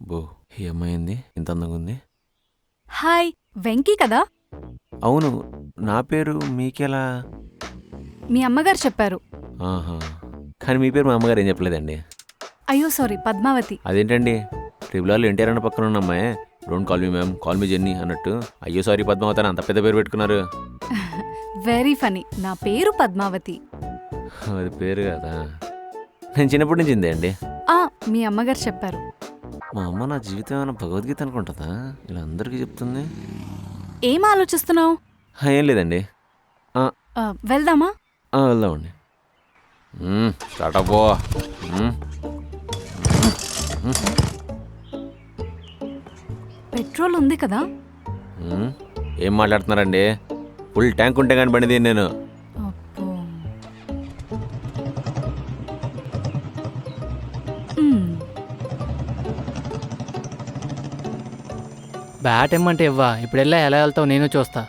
బో ఏమైంది ఇంత అందంగా ఉంది? హాయ్, వెంకీ కదా? అవును, నా పేరు మీకెలా? మీ అమ్మగారు చెప్పారు. ఆహా, కానీ మీ పేరు మా అమ్మగారు ఏం చెప్పలేదండి. అయ్యో సారీ, పద్మావతి. అదేంటండి, ట్రిబుల్ ఎన్టీఆర్ అన్న పక్కన ఉన్న అమ్మాయి don't call me ma'am, call me Jenny అన్నట్టు అయ్యో సారీ పద్మావతి అని అంత పెద్ద పేరు పెట్టుకున్నారు. Very funny. నా పేరు పద్మావతి. అది పేరు కదా, నేను చిన్నప్పటి నుంచి ఇందే అండి. మీ అమ్మగారు చెప్పారు. మా అమ్మ నా జీవితం ఏమైనా భగవద్గీత అనుకుంటుందా ఇలా అందరికీ చెప్తుంది? ఏం ఆలోచిస్తున్నావు? ఏం లేదండి. వెళ్దామా? వెళ్దామండి. స్టార్ట్ అవ్వో. పెట్రోల్ ఉంది కదా? ఏం మాట్లాడుతున్నారండి? ఫుల్ ట్యాంక్ ఉంటే కానీ బండి దీన్ని నేను. అబ్బో. బ్యాట్ ఇమ్మంటే ఇవ్వా, ఇప్పుడు వెళ్ళా ఎలా వెళ్తావు నేను చూస్తా.